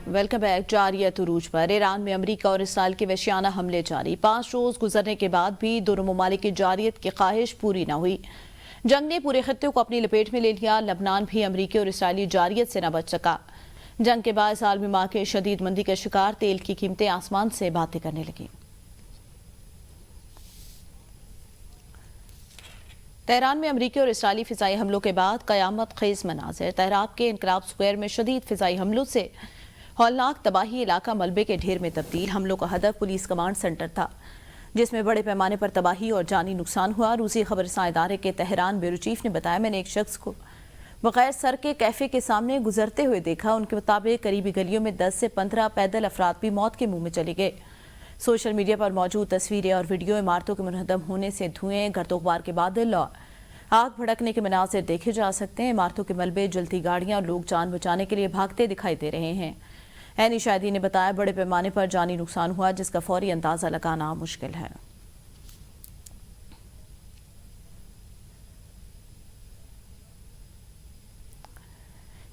Welcome back. جاریت عروج پر ایران میں امریکہ اور اسرائیل کے وحشیانہ حملے جاری۔ 5 روز گزرنے کے بعد بھی دونوں ممالک کی جاریت کی خواہش پوری نہ ہوئی۔ جنگ نے پورے خطے کو اپنی لپیٹ میں لے لیا۔ لبنان بھی امریکی اور اسرائیلی جاریت سے نہ بچ سکا۔ جنگ کے باعث عالمی معاشرے شدید مندی کا شکار، تیل کی قیمتیں آسمان سے باتیں کرنے لگیں۔ تہران میں امریکی اور اسرائیلی فضائی حملوں کے بعد قیامت خیز مناظر۔ تہران کے انقلاب سکوائر میں شدید فضائی حملوں سے ہولناک تباہی، علاقہ ملبے کے ڈھیر میں تبدیل۔ حملوں کا ہدف پولیس کمانڈ سینٹر تھا، جس میں بڑے پیمانے پر تباہی اور جانی نقصان ہوا۔ روسی خبررساں ادارے کے تہران بیورو چیف نے بتایا، میں نے ایک شخص کو بغیر سر کے کیفے کے سامنے گزرتے ہوئے دیکھا۔ ان کے مطابق قریبی گلیوں میں 10 سے 15 پیدل افراد بھی موت کے منہ میں چلے گئے۔ سوشل میڈیا پر موجود تصویریں اور ویڈیو عمارتوں کے منہدم ہونے سے دھوئیں، گرد و غبار کے بادل اور آگ بھڑکنے کے مناظر دیکھے جا سکتے ہیں۔ عمارتوں کے ملبے، جلتی گاڑیاں اور لوگ جان بچانے کے لیے بھاگتے دکھائی دے رہے ہیں۔ عینی شاہدین نے بتایا، بڑے پیمانے پر جانی نقصان ہوا، جس کا فوری اندازہ لگانا مشکل ہے۔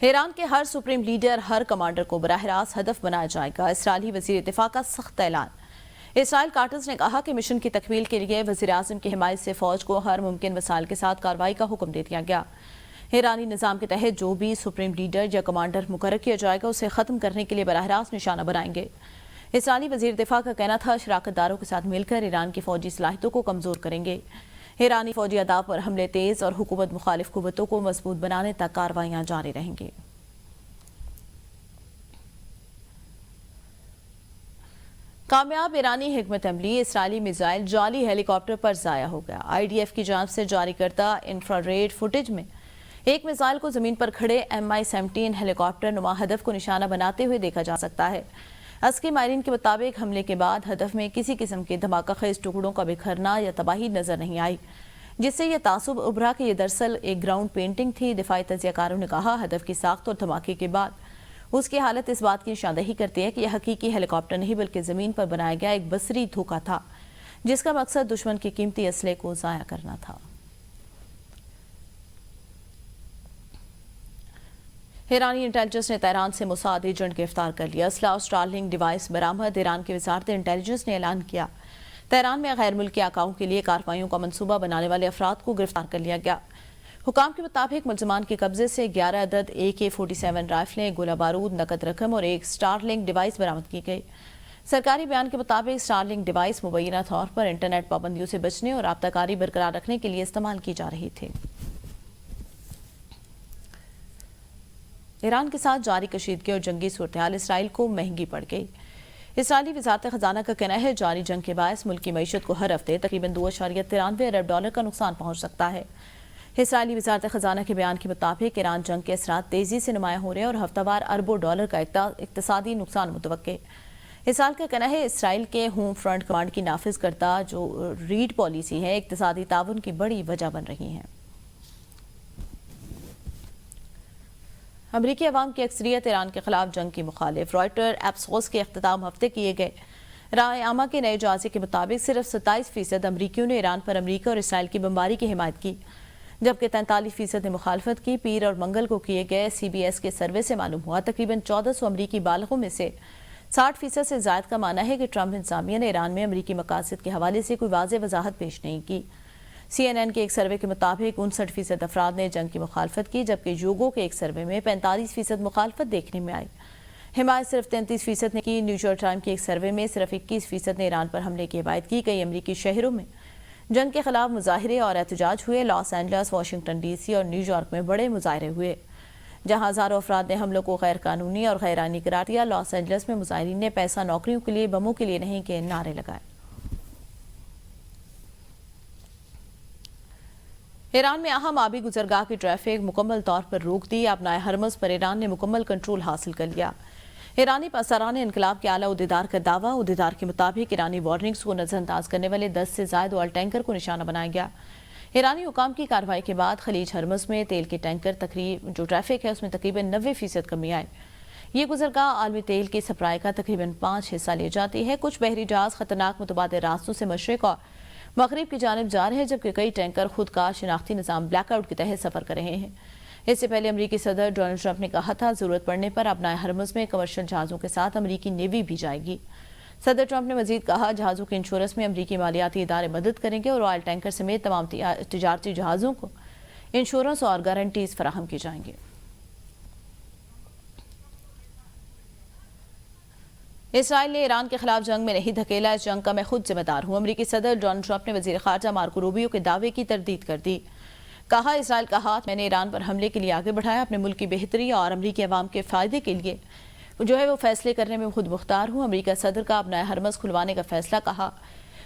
ایران کے ہر سپریم لیڈر، ہر کمانڈر کو براہ راست ہدف بنایا جائے گا۔ اسرائیلی وزیر دفاع کا سخت اعلان۔ اسرائیل کارٹرز نے کہا کہ مشن کی تکمیل کے لیے وزیر اعظم کی حمایت سے فوج کو ہر ممکن وسائل کے ساتھ کارروائی کا حکم دے دیا گیا۔ ایرانی نظام کے تحت جو بھی سپریم لیڈر یا کمانڈر مقرر کیا جائے گا، اسے ختم کرنے کے لیے براہ راست نشانہ بنائیں گے۔ اسرائیلی وزیر دفاع کا کہنا تھا، شراکت داروں کے ساتھ مل کر ایران کی فوجی صلاحیتوں کو کمزور کریں گے۔ ایرانی فوجی اہداف پر حملے تیز اور حکومت مخالف قوتوں کو مضبوط بنانے تک کارروائیاں جاری رہیں گی۔ کامیاب ایرانی حکمت عملی، اسرائیلی میزائل جعلی ہیلی کاپٹر پر ضائع ہو گیا۔ IDF کی جانب سے جاری کردہ انفراریڈ فوٹیج میں ایک میزائل کو زمین پر کھڑے Mi-17 ہیلی کاپٹر نما ہدف کو نشانہ بناتے ہوئے دیکھا جا سکتا ہے۔ عسکری ماہرین کے مطابق حملے کے بعد ہدف میں کسی قسم کے دھماکہ خیز ٹکڑوں کا بکھرنا یا تباہی نظر نہیں آئی، جس سے یہ تعصب ابھرا کہ یہ دراصل ایک گراؤنڈ پینٹنگ تھی۔ دفاعی تجزیہ کاروں نے کہا، ہدف کی ساخت اور دھماکے کے بعد اس کی حالت اس بات کی نشاندہی کرتی ہے کہ یہ حقیقی ہیلی کاپٹر نہیں بلکہ زمین پر بنایا گیا ایک بصری دھوکہ تھا، جس کا مقصد دشمن کے قیمتی اسلحے کو ضائع کرنا تھا۔ ایرانی انٹیلیجنس نے تہران سے موساد ایجنٹ گرفتار کر لیا۔ اسلحہ اور اسٹارلنگ ڈیوائس برآمد۔ ایران کی وزارت انٹیلیجنس نے اعلان کیا، تہران میں غیر ملکی آقاؤں کے لیے کارروائیوں کا منصوبہ بنانے والے افراد کو گرفتار کر لیا گیا۔ حکام کے مطابق ملزمان کے قبضے سے 11 عدد AK-47 رائفلیں، گولہ بارود، نقد رقم اور ایک اسٹارلنگ ڈیوائس برآمد کی گئی۔ سرکاری بیان کے مطابق اسٹارلنگ ڈیوائس مبینہ طور پر انٹرنیٹ پابندیوں سے بچنے اور رابطہ کاری برقرار رکھنے کے لیے استعمال کی جا رہی تھی۔ ایران کے ساتھ جاری کشیدگی اور جنگی صورتحال اسرائیل کو مہنگی پڑ گئی۔ اسرائیلی وزارت خزانہ کا کہنا ہے، جاری جنگ کے باعث ملکی معیشت کو ہر ہفتے تقریباً $2.93 ارب کا نقصان پہنچ سکتا ہے۔ اسرائیلی وزارت خزانہ کے بیان کے مطابق ایران جنگ کے اثرات تیزی سے نمایاں ہو رہے ہیں اور ہفتہ وار اربوں ڈالر کا اقتصادی نقصان متوقع۔ اسرائیل کا کہنا ہے، اسرائیل کے ہوم فرنٹ کمانڈ کی نافذ کردہ جو ریڈ پالیسی ہے، اقتصادی تعاون کی بڑی وجہ بن رہی ہے۔ امریکی عوام کی اکثریت ایران کے خلاف جنگ کی مخالف۔ رائٹر ایپسوس کے اختتام ہفتے کیے گئے رائے عامہ کے نئے جائزے کے مطابق صرف 27% امریکیوں نے ایران پر امریکہ اور اسرائیل کی بمباری کی حمایت کی، جبکہ 43% نے مخالفت کی۔ پیر اور منگل کو کیے گئے CBS کے سروے سے معلوم ہوا، تقریباً 1400 امریکی بالغوں میں سے 60% سے زائد کا ماننا ہے کہ ٹرمپ انتظامیہ نے ایران میں امریکی مقاصد کے حوالے سے کوئی واضح وضاحت پیش نہیں کی۔ CNN کے ایک سروے کے مطابق 59% افراد نے جنگ کی مخالفت کی، جبکہ یوگو کے ایک سروے میں 45% مخالفت دیکھنے میں آئی۔ حمایت صرف 33% نے کی۔ نیویارک ٹائم کے ایک سروے میں صرف 21% نے ایران پر حملے کی حمایت کی۔ کئی امریکی شہروں میں جنگ کے خلاف مظاہرے اور احتجاج ہوئے۔ لاس اینجلس، واشنگٹن DC اور نیو یارک میں بڑے مظاہرے ہوئے، جہاں ہزاروں افراد نے حملوں کو غیر قانونی اور غیر آئینی قرار دیا۔ لاس اینجلس میں مظاہرین نے پیسہ نوکریوں کے لیے، بموں کے لیے نہیں کے نعرے لگائے۔ ایران میں اہم آبی گزرگاہ کی ٹریفک مکمل طور پر روک دی۔ ابنائے ہرمز پر ایران نے مکمل کنٹرول حاصل کر لیا۔ ایرانی پاسداران انقلاب کے اعلیٰ عہدیدار کا دعویٰ۔ عہدیدار کے مطابق ایرانی وارننگز کو نظر انداز کرنے والے 10 سے زائد آئل ٹینکر کو نشانہ بنایا گیا۔ ایرانی حکام کی کارروائی کے بعد خلیج ہرمز میں تیل کے ٹینکر جو ٹریفک ہے اس میں تقریباً 90% کمی آئی۔ یہ گزرگاہ عالمی تیل کی سپلائی کا تقریباً 5 حصہ لے جاتی ہے۔ کچھ بحری جہاز خطرناک متبادل راستوں سے مشرق اور مغرب کی جانب جا رہے ہیں، جبکہ کئی ٹینکر خود کار شناختی نظام بلیک آؤٹ کے تحت سفر کر رہے ہیں۔ اس سے پہلے امریکی صدر ڈونلڈ ٹرمپ نے کہا تھا ضرورت پڑنے پر ابنائے ہرمز میں کمرشل جہازوں کے ساتھ امریکی نیوی بھی جائے گی۔ صدر ٹرمپ نے مزید کہا جہازوں کے انشورنس میں امریکی مالیاتی ادارے مدد کریں گے اور آئل ٹینکر سمیت تمام تجارتی جہازوں کو انشورنس اور گارنٹیز فراہم کی جائیں گے۔ اسرائیل نے ایران کے خلاف جنگ میں نہیں دھکیلا، اس جنگ کا میں خود ذمہ دار ہوں۔ امریکی صدر ڈونلڈ ٹرمپ نے وزیر خارجہ مارکو روبیو کے دعوے کی تردید کر دی۔ کہا اسرائیل کا ہاتھ میں نے ایران پر حملے کے لیے آگے بڑھایا، اپنے ملک کی بہتری اور امریکی عوام کے فائدے کے لیے وہ فیصلے کرنے میں خود مختار ہوں۔ امریکہ صدر کا ابنائے ہرمز کھلوانے کا فیصلہ، کہا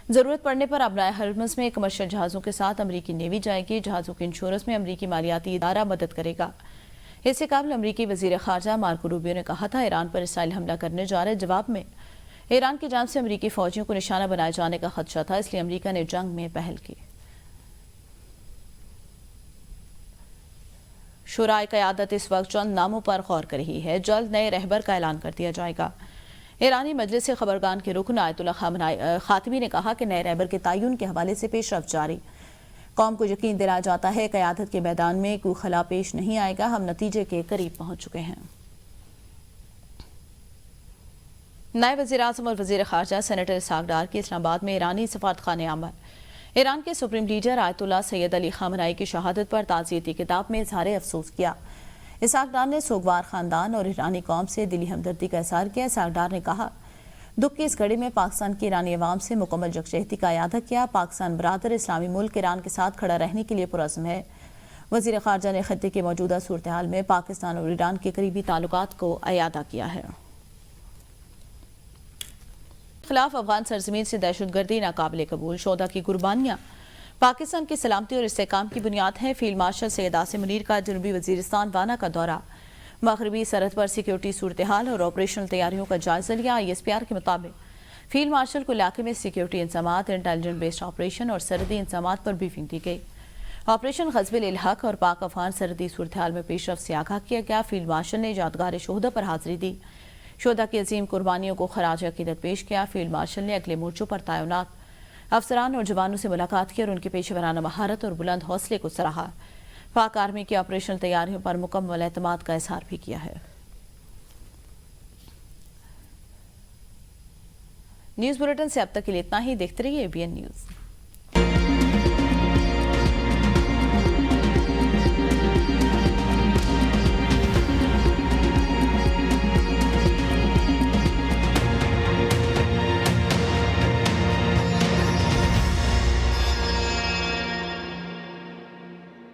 ضرورت پڑنے پر ابنائے ہرمز میں کمرشل جہازوں کے ساتھ امریکی نیوی جائے گی، جہازوں کے انشورنس میں امریکی مالیاتی ادارہ مدد کرے گا۔ اس سے قبل امریکی وزیر خارجہ مارکو روبیو نے کہا تھا ایران پر اسرائیل حملہ کرنے جا رہے، جواب میں ایران کی جانب سے امریکی فوجیوں کو نشانہ بنائے جانے کا خدشہ تھا، اس لیے امریکہ نے جنگ میں پہل کی۔ شورائے قیادت اس وقت چند ناموں پر غور کر رہی ہے، جلد نئے رہبر کا اعلان کر دیا جائے گا۔ ایرانی مجلس خبرگان کے رکن آیت اللہ خاتمی نے کہا کہ نئے رہبر کے تعین کے حوالے سے پیش رفت جاری، قوم کو یقین دلایا جاتا ہے قیادت کے میدان میں کوئی خلا پیش نہیں آئے گا، ہم نتیجے کے قریب پہنچ چکے ہیں۔ نئے وزیر اعظم اور وزیر خارجہ سینیٹر اسحاق ڈار کی اسلام آباد میں ایرانی سفارتخانے آمد۔ ایران کے سپریم لیڈر آیت اللہ سید علی خامنائی کی شہادت پر تعزیتی خطاب میں اظہار افسوس کیا۔ اسحاق ڈار نے سوگوار خاندان اور ایرانی قوم سے دلی ہمدردی کا اظہار کیا۔ اسحاق ڈار نے کہا دکھ کی اس گھڑی میں پاکستان کی ایرانی عوام سے مکمل یکجہتی کا اعادہ کیا، پاکستان برادر اسلامی ملک ایران کے ساتھ کھڑا رہنے کے لیے پرعزم ہے۔ وزیر خارجہ نے خطے کی موجودہ صورتحال میں پاکستان اور ایران کے قریبی تعلقات کو اعادہ کیا ہے۔ خلاف افغان سرزمین سے دہشت گردی ناقابل قبول، شہداء کی قربانیاں پاکستان کی سلامتی اور استحکام کی بنیاد ہیں۔ فیلڈ مارشل سید عاصم منیر کا جنوبی وزیرستان وانا کا دورہ، مغربی سرحد پر سیکیورٹی صورتحال اور آپریشنل تیاریوں کا جائزہ لیا۔ ISPR کے مطابق فیلڈ مارشل کو علاقے میں سیکیورٹی انتظامات، انٹیلیجنس بیسڈ آپریشن اور سرحدی انتظامات پر بریفنگ دی گئی۔ آپریشن غزب الحق اور پاک افغان سرحدی صورتحال میں پیش رفت سے آگاہ کیا گیا۔ فیلڈ مارشل نے یادگار شہداء پر حاضری دی، شہداء کی عظیم قربانیوں کو خراج عقیدت پیش کیا۔ فیلڈ مارشل نے اگلے مورچوں پر تعینات افسران اور جوانوں سے ملاقات کی اور ان کی پیشہ ورانہ مہارت اور بلند حوصلے کو سراہا۔ پاک آرمی کی آپریشنل تیاریوں پر مکمل اعتماد کا اظہار بھی کیا ہے۔ نیوز بلیٹن سے اب تک کے لیے اتنا ہی، دیکھتے رہیے ABN نیوز۔